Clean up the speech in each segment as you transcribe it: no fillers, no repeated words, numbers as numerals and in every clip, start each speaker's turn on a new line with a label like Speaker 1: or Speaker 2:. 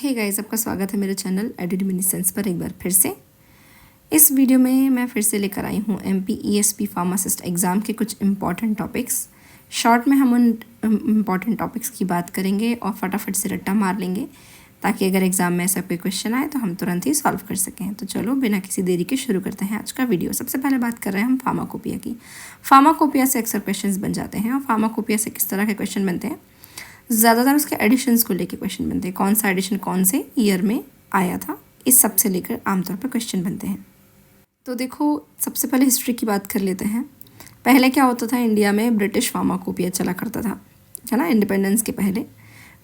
Speaker 1: Hey guys, आपका स्वागत है मेरे चैनल एडुडिमिनिसेंस पर एक बार फिर से। इस वीडियो में मैं फिर से लेकर आई हूँ MPESP फार्मासिस्ट एग्ज़ाम के कुछ इम्पॉर्टेंट टॉपिक्स। शॉर्ट में हम उन इम्पॉर्टेंट टॉपिक्स की बात करेंगे और फटाफट से रट्टा मार लेंगे ताकि अगर एग्ज़ाम में ऐसा कोई क्वेश्चन आए तो हम तुरंत ही सॉल्व कर सकें। तो चलो बिना किसी देरी के शुरू करते हैं आज का वीडियो। सबसे पहले बात कर रहे हैं हम फार्माकोपिया की। फार्माकोपिया से अक्सर क्वेश्चंस बन जाते हैं और फार्माकोपिया से किस तरह के क्वेश्चन बनते हैं, ज़्यादातर उसके एडिशंस को लेके क्वेश्चन बनते हैं। कौन सा एडिशन कौन से ईयर में आया था, इस सब से लेकर आमतौर पर क्वेश्चन बनते हैं। तो देखो, सबसे पहले हिस्ट्री की बात कर लेते हैं। पहले क्या होता था, इंडिया में ब्रिटिश फार्माकोपिया चला करता था, है ना, इंडिपेंडेंस के पहले।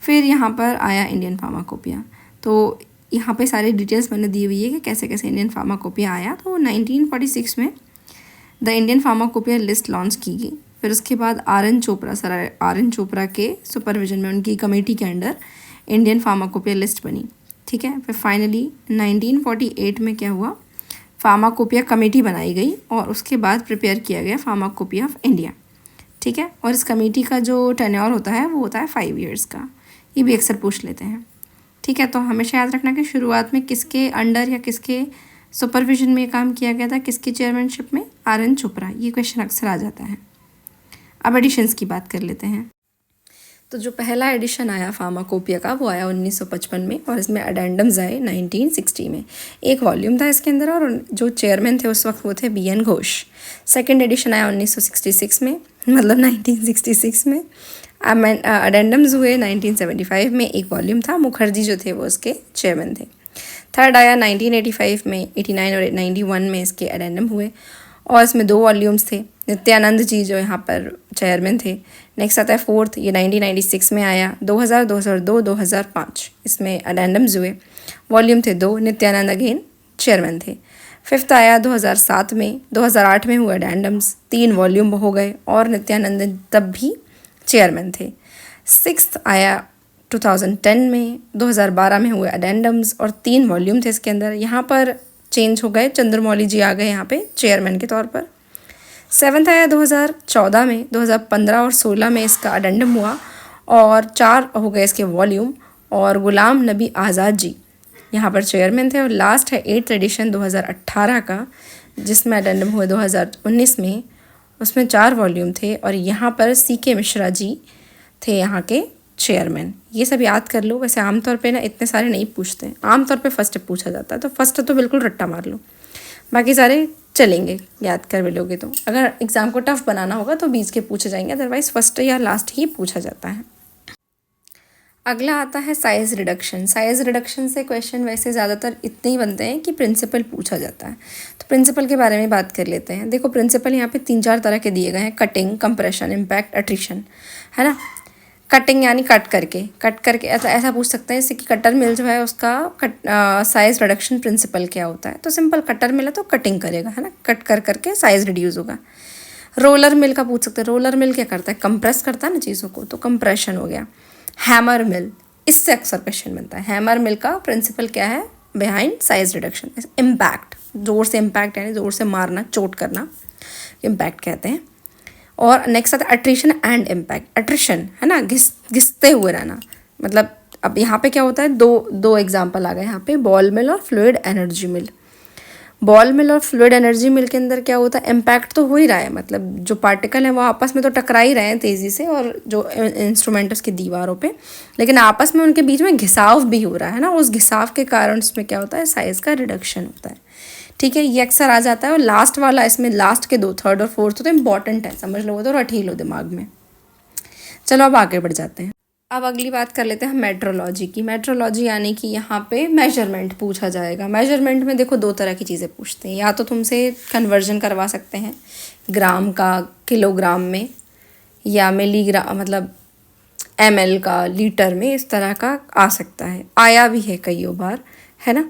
Speaker 1: फिर यहाँ पर आया इंडियन फार्माकोपिया। तो यहाँ पे सारी डिटेल्स मैंने दी हुई है कि कैसे कैसे इंडियन फार्माकोपिया आया। तो 1946 में the Indian pharmacopoeia list launch की गई। फिर उसके बाद सर आर एन चोपड़ा के सुपरविजन में उनकी कमेटी के अंडर इंडियन फार्माकोपिया लिस्ट बनी। ठीक है। फिर फाइनली 1948 में क्या हुआ, फार्माकोपिया कमेटी बनाई गई और उसके बाद प्रिपेयर किया गया फार्माकोपिया ऑफ इंडिया। ठीक है। और इस कमेटी का जो टेन्योर होता है वो होता है 5 ईयर्स का। ये भी अक्सर पूछ लेते हैं। ठीक है। तो हमेशा याद रखना कि शुरुआत में किसके अंडर या किसके सुपरविजन में काम किया गया था, किसकी चेयरमैनशिप में, आर एन चोपड़ा। ये क्वेश्चन अक्सर आ जाता है। अब एडिशंस की बात कर लेते हैं। तो जो पहला एडिशन आया फार्माकोपिया का वो आया 1955 में और इसमें अडेंडम्स आए 1960 में। एक वॉल्यूम था इसके अंदर और जो चेयरमैन थे उस वक्त वो थे BN घोष। सेकंड एडिशन आया 1966 में, मतलब 1966 में। अडेंडम्स हुए 1975 में। एक वॉल्यूम था, मुखर्जी जो थे वो उसके चेयरमैन थे। थर्ड आया 1985 में, 89 और 91 में इसके अडेंडम हुए और इसमें 2 वॉल्यूम्स थे। नित्यानंद जी जो यहाँ पर चेयरमैन थे। नेक्स्ट आता है फोर्थ, ये 1996 में आया। 2000, 2002, 2005 इसमें अडेंडम्स हुए। वॉल्यूम थे 2, नित्यानंद अगेन चेयरमैन थे। फिफ्थ आया 2007 में। 2008 में हुए अडेंडम्स, 3 वॉल्यूम हो गए और नित्यानंद तब भी चेयरमैन थे। सिक्स्थ आया 2010 में। 2012 में हुए अडेंडम्स और 3 वॉल्यूम थे इसके अंदर। यहाँ पर चेंज हो गए, चंद्रमौली जी आ गए यहाँ पे चेयरमैन के तौर पर। सेवन्थ आया 2014 में। 2015 और 16 में इसका अडेंडम हुआ और 4 हो गए इसके वॉल्यूम और गुलाम नबी आज़ाद जी यहाँ पर चेयरमैन थे। और लास्ट है 8th एडिशन 2018 का, जिसमें अडेंडम हुए 2019 में। उसमें 4 वॉल्यूम थे और यहाँ पर CK मिश्रा जी थे यहाँ के चेयरमैन। ये सब याद कर लो। वैसे आमतौर पे ना इतने सारे नहीं पूछते हैं, आमतौर पे फर्स्ट पूछा जाता है, तो फर्स्ट तो बिल्कुल रट्टा मार लो, बाकी सारे चलेंगे याद कर भी लोगे। तो अगर एग्ज़ाम को टफ बनाना होगा तो बीच के पूछे जाएंगे, अदरवाइज फर्स्ट या लास्ट ही पूछा जाता है। अगला आता है साइज़ रिडक्शन। साइज़ रिडक्शन से क्वेश्चन वैसे ज़्यादातर इतने ही बनते हैं कि प्रिंसिपल पूछा जाता है। तो प्रिंसिपल के बारे में बात कर लेते हैं। देखो, प्रिंसिपल यहाँ पे 3-4 तरह के दिए गए हैं: कटिंग, कंप्रेशन, इम्पैक्ट, अट्रिशन, है ना। कटिंग यानी कट करके ऐसा पूछ सकते हैं जैसे कि कटर मिल जो है उसका साइज़ रिडक्शन प्रिंसिपल क्या होता है। तो सिंपल, कटर मिला तो कटिंग करेगा, है ना, कट करके साइज़ रिड्यूस होगा। रोलर मिल का पूछ सकते हैं। रोलर मिल क्या करता है, कंप्रेस करता है ना चीज़ों को, तो कंप्रेशन हो गया। हैमर मिल, इससे अक्सर क्वेश्चन बनता है। हैमर मिल का प्रिंसिपल क्या है बिहाइंड साइज़ रिडक्शन। इम्पैक्ट, जोर से इम्पैक्ट यानी जोर से मारना, चोट करना, इम्पैक्ट कहते हैं। और नेक्स्ट आता है अट्रिशन एंड इम्पैक्ट। अट्रिशन है ना, घिसते हुए रहना, मतलब अब यहाँ पे क्या होता है, दो एग्जाम्पल आ गए यहाँ पे, बॉल मिल और फ्लूइड एनर्जी मिल। बॉल मिल और फ्लूइड एनर्जी मिल के अंदर क्या होता है, इम्पैक्ट तो हो ही रहा है, मतलब जो पार्टिकल है वो आपस में तो टकरा ही रहे हैं तेज़ी से और जो इंस्ट्रूमेंट उसकी दीवारों पे, लेकिन आपस में उनके बीच में घिसाव भी हो रहा है ना। उस घिसाव के कारण उसमें क्या होता है, साइज़ का रिडक्शन होता है। ठीक है, ये अक्सर आ जाता है। और लास्ट वाला, इसमें लास्ट के 2, थर्ड और फोर्थ तो इंपॉर्टेंट है, समझ लो तो रट ही लो दिमाग में। चलो अब आगे बढ़ जाते हैं। अब अगली बात कर लेते हैं मेट्रोलॉजी की। मेट्रोलॉजी यानी कि यहाँ पे मेजरमेंट पूछा जाएगा। मेजरमेंट में देखो 2 तरह की चीज़ें पूछते हैं, या तो तुमसे कन्वर्जन करवा सकते हैं ग्राम का किलोग्राम में, या मिलीग्राम मतलब ml का लीटर में, इस तरह का आ सकता है, आया भी है कई बार, है ना,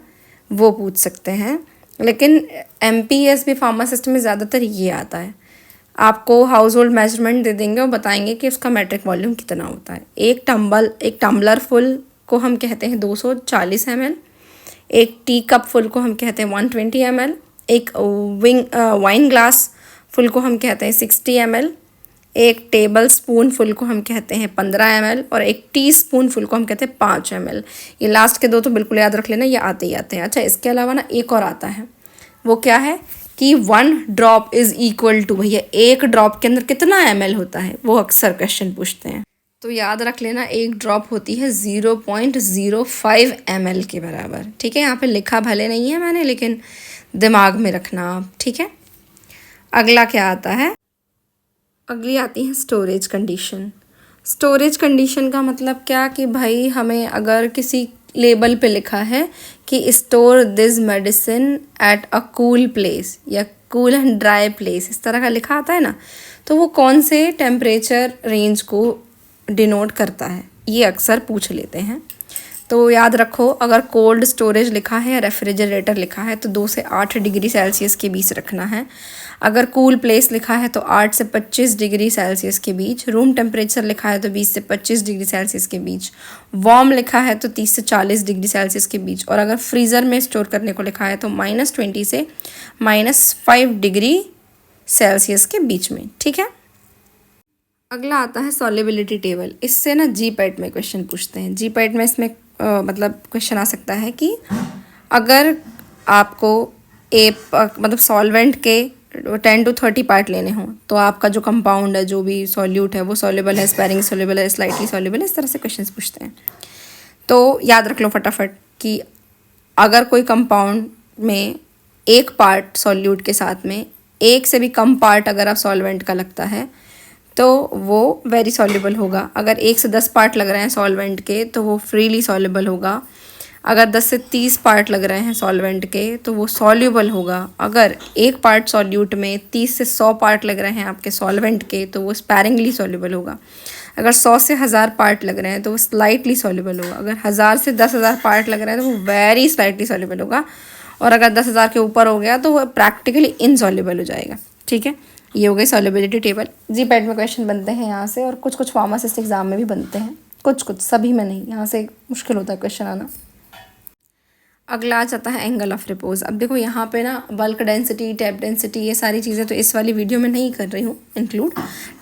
Speaker 1: वो पूछ सकते हैं। लेकिन MPESP फार्मासिस्ट में ज़्यादातर ये आता है, आपको हाउस होल्ड मेजरमेंट दे देंगे और बताएंगे कि उसका मेट्रिक वॉल्यूम कितना होता है। एक टम्बलर फुल को हम कहते हैं 240 ml, एक टी कप फुल को हम कहते हैं 120 ml, एक वाइन ग्लास फुल को हम कहते हैं 60 ml, एक टेबल स्पून फुल को हम कहते हैं 15 ml और एक टी स्पून फुल को हम कहते हैं 5 ml। ये लास्ट के दो तो बिल्कुल याद रख लेना, ये आते ही आते हैं। अच्छा, इसके अलावा ना एक और आता है, वो क्या है कि 1 ड्रॉप इज़ इक्वल टू, भैया एक ड्रॉप के अंदर कितना ml होता है, वो अक्सर क्वेश्चन पूछते हैं। तो याद रख लेना, एक ड्रॉप होती है 0.05 ml के बराबर। ठीक है, यहाँ पे लिखा भले नहीं है मैंने, लेकिन दिमाग में रखना आप। ठीक है, अगला क्या आता है, अगली आती है स्टोरेज कंडीशन। स्टोरेज कंडीशन का मतलब क्या कि भाई हमें अगर किसी लेबल पे लिखा है कि store this medicine at a cool place या कूल एंड ड्राई प्लेस, इस तरह का लिखा आता है ना, तो वो कौन से टेम्परेचर रेंज को डिनोट करता है, ये अक्सर पूछ लेते हैं। तो याद रखो, अगर कोल्ड स्टोरेज लिखा है या रेफ्रिजरेटर लिखा है तो 2 से 8 डिग्री सेल्सियस के बीच रखना है। अगर कूल प्लेस लिखा है तो 8 से 25 डिग्री सेल्सियस के बीच। रूम टेम्परेचर लिखा है तो 20 से 25 डिग्री सेल्सियस के बीच। वार्म लिखा है तो 30 से 40 डिग्री सेल्सियस के बीच। और अगर फ्रीज़र में स्टोर करने को लिखा है तो -20 से -5 डिग्री सेल्सियस के बीच में। ठीक है, अगला आता है सॉल्युबिलिटी टेबल। इससे ना जीपैट में क्वेश्चन पूछते हैं। जीपैट में इसमें मतलब क्वेश्चन आ सकता है कि अगर आपको मतलब सॉल्वेंट के 10 to 30 पार्ट लेने हों तो आपका जो कंपाउंड है, जो भी सॉल्यूट है, वो सॉल्युबल है, स्पेरिंग सॉल्युबल है, स्लाइटली सॉल्युबल है, इस तरह से क्वेश्चंस पूछते हैं। तो याद रख लो फटाफट कि अगर कोई कंपाउंड में एक पार्ट सॉल्यूट के साथ में एक से भी कम पार्ट अगर आप सॉल्वेंट का लगता है तो वो वेरी सॉल्युबल होगा। अगर 1 से 10 पार्ट लग रहे हैं सॉल्वेंट के तो वो फ्रीली सॉल्युबल होगा। अगर 10 से 30 पार्ट लग रहे हैं सॉल्वेंट के तो वो सॉल्युबल होगा। अगर एक पार्ट सॉल्यूट में 30 से 100 पार्ट लग रहे हैं आपके सॉल्वेंट के तो वो स्पैरिंगली सॉल्युबल होगा। अगर 100 से 1000 पार्ट लग रहे हैं तो वो स्लाइटली सॉल्युबल होगा। अगर 1000 से 10,000 पार्ट लग रहे हैं तो वो वेरी स्लाइटली सॉल्युबल होगा। और अगर 10,000 के ऊपर हो गया तो वो प्रैक्टिकली इनसॉल्युबल हो जाएगा। ठीक है, ये हो गई सॉल्युबिलिटी टेबल। जीपैट में क्वेश्चन बनते हैं यहाँ से, और कुछ फार्मासिस्ट एग्जाम में भी बनते हैं, कुछ सभी में नहीं। यहाँ से मुश्किल होता है क्वेश्चन आना। अगला आ जाता है एंगल ऑफ रिपोज। अब देखो यहाँ पे ना बल्क डेंसिटी, टैब डेंसिटी, ये सारी चीज़ें तो इस वाली वीडियो में नहीं कर रही हूँ इंक्लूड,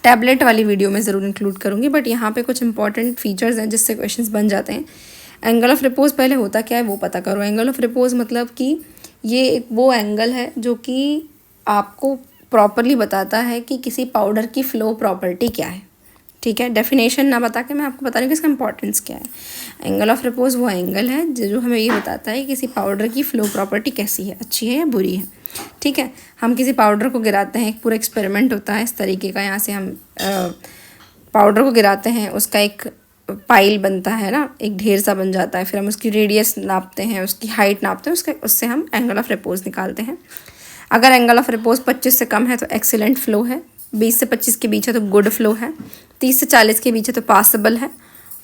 Speaker 1: टैबलेट वाली वीडियो में ज़रूर इंक्लूड करूँगी। बट यहाँ पे कुछ इंपॉर्टेंट फीचर्स हैं जिससे क्वेश्चंस बन जाते हैं। एंगल ऑफ रिपोज पहले होता क्या है वो पता करो। एंगल ऑफ रिपोज मतलब कि ये एक वो एंगल है जो कि आपको प्रॉपरली बताता है कि किसी पाउडर की फ्लो प्रॉपर्टी क्या है। ठीक है, डेफिनेशन ना बता के मैं आपको बता रही हूँ कि इसका इंपॉर्टेंस क्या है। एंगल ऑफ रिपोज वो एंगल है जो हमें ये बताता है कि किसी पाउडर की फ्लो प्रॉपर्टी कैसी है, अच्छी है या बुरी है। ठीक है, हम किसी पाउडर को गिराते हैं, एक पूरा एक्सपेरिमेंट होता है इस तरीके का। यहाँ से हम पाउडर को गिराते हैं, उसका एक पाइल बनता है ना, एक ढेर सा बन जाता है। फिर हम उसकी रेडियस नापते हैं, उसकी हाइट नापते हैं, उससे हम एंगल ऑफ रिपोज निकालते हैं। अगर एंगल ऑफ रिपोज 25 से कम है तो एक्सीलेंट फ्लो है, 20 से 25 के बीच है तो गुड फ्लो है, 30 से 40 के बीच है तो पासिबल है,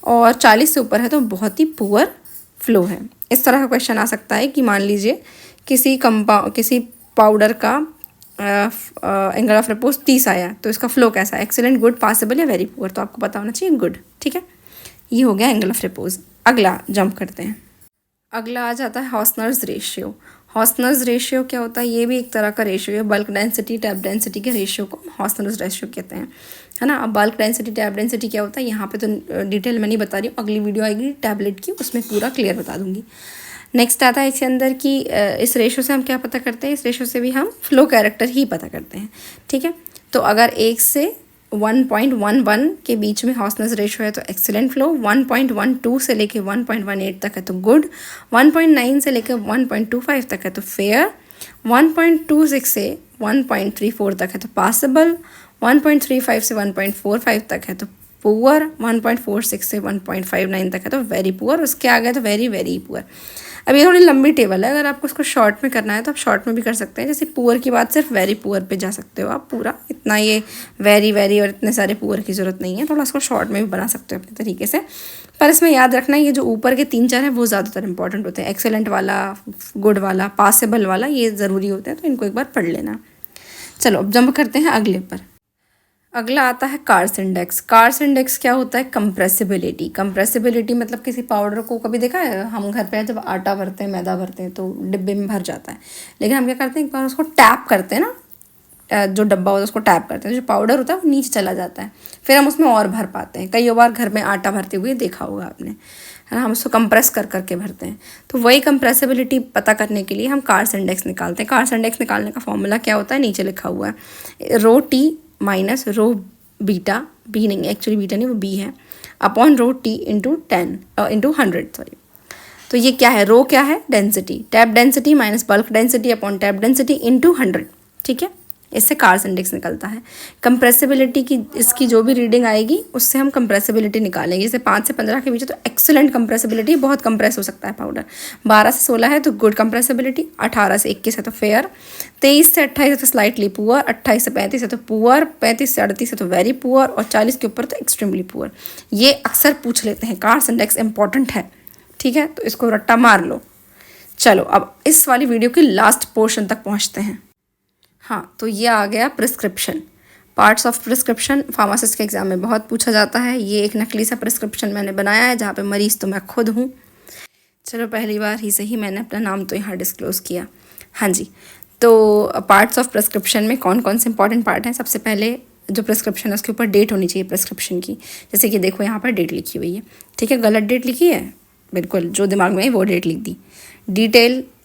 Speaker 1: और 40 से ऊपर है तो बहुत ही पुअर फ्लो है। इस तरह का क्वेश्चन आ सकता है कि मान लीजिए किसी पाउडर का एंगल ऑफ रिपोज 30 आया तो इसका फ्लो कैसा है, एक्सीलेंट, गुड, पासिबल या वेरी पुअर। तो आपको पता होना चाहिए गुड। ठीक है, ये हो गया एंगल ऑफ रिपोज। अगला जंप करते हैं। अगला आ जाता है हॉस्नर्स रेशियो। हॉस्नर्स रेशियो क्या होता है, ये भी एक तरह का रेशियो है। बल्क डेंसिटी, टैब डेंसिटी के रेशियो को हॉस्नर्स रेशियो कहते हैं, है ना। अब बल्क डेंसिटी, टैब डेंसिटी क्या होता है यहाँ पे तो डिटेल में नहीं बता रही हूँ, अगली वीडियो आएगी टैबलेट की, उसमें पूरा क्लियर बता दूंगी। नेक्स्ट आता है इसके अंदर कि इस रेशियो से हम क्या पता करते हैं, इस रेशियो से भी हम फ्लो कैरेक्टर ही पता करते हैं। ठीक है, तो अगर 1 से 1.11 के बीच में हॉस्नर्स रेशियो है तो एक्सीलेंट फ्लो, 1.12 से लेके 1.18 तक है तो गुड, 1.9 से लेके 1.25 तक है तो फेयर, 1.26 से 1.34 तक है तो पासिबल, 1.35 से 1.45 तक है तो पुअर, 1.46 से 1.59 तक है तो वेरी पुअर, उसके आगे तो वेरी वेरी पुअर। अब ये थोड़ी लंबी टेबल है, अगर आपको उसको शॉर्ट में करना है तो आप शॉर्ट में भी कर सकते हैं। जैसे पुअर की बात सिर्फ वेरी पुअर पे जा सकते हो आप, पूरा इतना ये वेरी वेरी और इतने सारे पुअर की ज़रूरत नहीं है, थोड़ा उसको शॉर्ट में भी बना सकते हो अपने तरीके से। पर इसमें याद रखना ये जो ऊपर के 3-4 हैं वो ज़्यादातर इंपॉर्टेंट होते हैं। एक्सेलेंट वाला, गुड वाला, पासिबल वाला, ये ज़रूरी होते हैं, तो इनको एक बार पढ़ लेना। चलो अब जंप करते हैं अगले पर। अगला आता है कार्स इंडेक्स। कार्स इंडेक्स क्या होता है, कंप्रेसिबिलिटी। कंप्रेसिबिलिटी मतलब किसी पाउडर को, कभी देखा है हम घर पे जब आटा भरते हैं, मैदा भरते हैं तो डिब्बे में भर जाता है, लेकिन हम क्या करते हैं एक बार उसको टैप करते हैं ना, जो डब्बा होता है उसको टैप करते हैं, जो पाउडर होता है वो नीचे चला जाता है, फिर हम उसमें और भर पाते हैं। कई बार घर में आटा भरते हुए देखा होगा आपने, है ना, हम उसको कंप्रेस कर करके भरते हैं। तो वही कंप्रेसिबिलिटी पता करने के लिए हम कार्स इंडेक्स निकालते हैं। कार्स इंडेक्स निकालने का फॉर्मूला क्या होता है, नीचे लिखा हुआ है, rho T minus rho beta, B नहीं एक्चुअली बीटा नहीं वो बी है, upon rho T into 100 sorry. तो ये क्या है, रो क्या है, density, tap density minus bulk density upon tap density into 100, ठीक है। इससे कार्स इंडेक्स निकलता है। कंप्रेसिबिलिटी की इसकी जो भी रीडिंग आएगी उससे हम कंप्रेसिबिलिटी निकालेंगे। जैसे 5 से 15 के बीच है तो एक्सेलेंट कंप्रेसिबिलिटी, बहुत कंप्रेस हो सकता है पाउडर। 12 से 16 है तो गुड कंप्रेसिबिलिटी, 18 से 21 है तो फेयर, 23 से 28 है तो स्लाइटली पुअर, 28 से 35 है तो पुअर, 35 से 38 है तो वेरी पुअर, और 40 के ऊपर तो एक्सट्रीमली पुअर। ये अक्सर पूछ लेते हैं, कार्स इंडेक्स इंपॉर्टेंट है, ठीक है, तो इसको रट्टा मार लो। चलो अब इस वाली वीडियो के लास्ट पोर्शन तक पहुँचते हैं। हाँ, तो ये आ गया prescription, parts of prescription. Pharmacist के एग्ज़ाम में बहुत पूछा जाता है। ये एक नकली सा प्रिस्क्रिप्शन मैंने बनाया है जहाँ पे मरीज़ तो मैं खुद हूँ। चलो पहली बार ही सही मैंने अपना नाम तो यहाँ डिस्क्लोज़ किया। हाँ जी, तो पार्ट्स ऑफ प्रिस्क्रिप्शन में कौन कौन से इंपॉर्टेंट पार्ट हैं। सबसे पहले जो प्रिस्क्रिप्शन है उसके ऊपर डेट होनी चाहिए प्रिस्क्रिप्शन की। जैसे कि देखो यहाँ पर डेट लिखी हुई है, ठीक है, गलत डेट लिखी है, बिल्कुल जो दिमाग में है वो डेट लिख दी।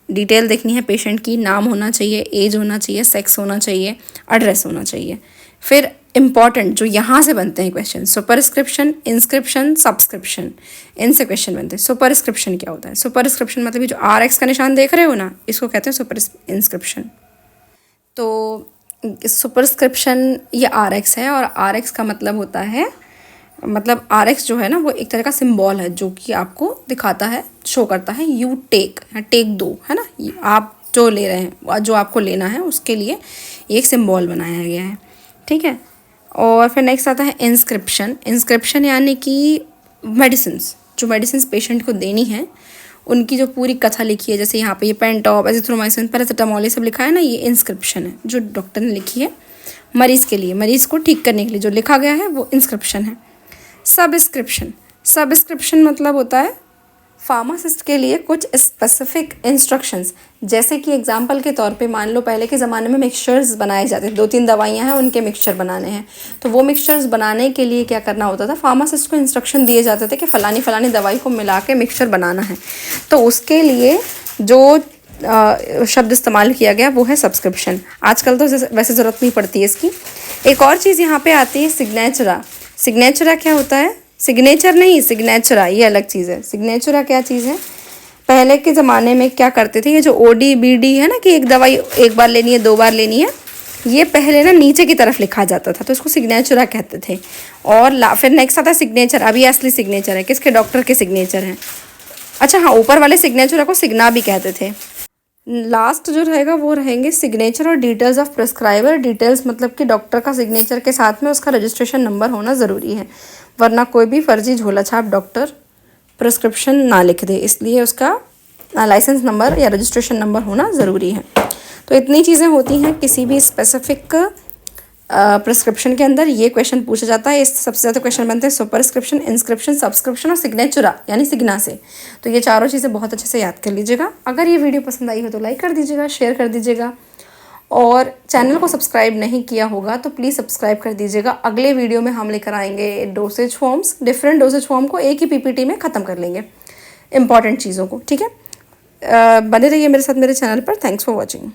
Speaker 1: डिटेल देखनी है पेशेंट की, नाम होना चाहिए, एज होना चाहिए, सेक्स होना चाहिए, एड्रेस होना चाहिए। फिर इम्पॉर्टेंट जो यहाँ से बनते हैं क्वेश्चन, सुपरस्क्रिप्शन, इंस्क्रिप्शन, सब्सक्रिप्शन, इनसे क्वेश्चन बनते हैं। सुपरस्क्रिप्शन क्या होता है, सुपरस्क्रिप्शन मतलब ये जो RX का निशान देख रहे हो ना, इसको कहते हैं सुपर इंस्क्रिप्शन। तो सुपरस्क्रिप्शन ये RX है, और RX का मतलब होता है, मतलब RX जो है ना वो एक तरह का सिंबल है जो कि आपको दिखाता है, शो करता है यू टेक, टेक दो, है ना, आप जो ले रहे हैं, जो आपको लेना है उसके लिए एक सिंबल बनाया गया है, ठीक है। और फिर नेक्स्ट आता है इंस्क्रिप्शन। इंस्क्रिप्शन यानी कि मेडिसिन्स, जो मेडिसिन्स पेशेंट को देनी है उनकी जो पूरी कथा लिखी है। जैसे यहाँ पे ये पेंटॉप, एजिथ्रोमाइसिन, पैरासिटामोल ये सब लिखा है ना, ये इंस्क्रिप्शन है जो डॉक्टर ने लिखी है मरीज़ के लिए, मरीज़ को ठीक करने के लिए जो लिखा गया है वो इंस्क्रिप्शन है। सबस्क्रिप्शन मतलब होता है फार्मासिस्ट के लिए कुछ स्पेसिफिक इंस्ट्रक्शंस। जैसे कि एग्जांपल के तौर पे मान लो पहले के ज़माने में मिक्सचर्स बनाए जाते थे, 2-3 दवाइयाँ हैं उनके मिक्सचर बनाने हैं, तो वो मिक्सचर्स बनाने के लिए क्या करना होता था, फार्मासिस्ट को इंस्ट्रक्शन दिए जाते थे कि फ़लानी फ़लानी दवाई को मिला के मिक्सचर बनाना है। तो उसके लिए जो शब्द इस्तेमाल किया गया वो है सब्सक्रिप्शन। आजकल तो वैसे ज़रूरत नहीं पड़ती है इसकी। एक और चीज़ यहाँ पे आती है सिग्नेचरा। सिग्नेचरा क्या होता है, सिग्नेचर नहीं, सिग्नेचरा ये अलग चीज़ है। सिग्नेचरा क्या चीज़ है, पहले के ज़माने में क्या करते थे, ये जो OD-BD है ना कि एक दवाई एक बार लेनी है 2 बार लेनी है, ये पहले ना नीचे की तरफ लिखा जाता था, तो इसको सिग्नेचरा कहते थे। और फिर नेक्स्ट आता है सिग्नेचर। अब ये असली सिग्नेचर है, किसके, डॉक्टर के सिग्नेचर हैं। अच्छा हाँ, ऊपर वाले सिग्नेचर को सिग्ना भी कहते थे। लास्ट जो रहेगा वो रहेंगे सिग्नेचर और डिटेल्स ऑफ प्रिस्क्राइबर। डिटेल्स मतलब कि डॉक्टर का सिग्नेचर के साथ में उसका रजिस्ट्रेशन नंबर होना ज़रूरी है, वरना कोई भी फर्जी झोला छाप डॉक्टर प्रिस्क्रिप्शन ना लिख दे, इसलिए उसका लाइसेंस नंबर या रजिस्ट्रेशन नंबर होना ज़रूरी है। तो इतनी चीज़ें होती हैं किसी भी स्पेसिफिक प्रिस्क्रिप्शन के अंदर। ये क्वेश्चन पूछा जाता है। इस सबसे ज़्यादा क्वेश्चन बनते हैं सुपरस्क्रिप्शन, इंस्क्रिप्शन, सब्सक्रिप्शन और सिग्नेचरा यानी सिग्ना से। तो ये चारों चीज़ें बहुत अच्छे से याद कर लीजिएगा। अगर ये वीडियो पसंद आई हो तो लाइक कर दीजिएगा, शेयर कर दीजिएगा, और चैनल को सब्सक्राइब नहीं किया होगा तो प्लीज़ सब्सक्राइब कर दीजिएगा। अगले वीडियो में हम लेकर आएंगे dosage forms, different dosage form को एक ही PPT में ख़त्म कर लेंगे, इंपॉर्टेंट चीज़ों को, ठीक है। बने रहिए मेरे साथ मेरे चैनल पर। Thanks for watching.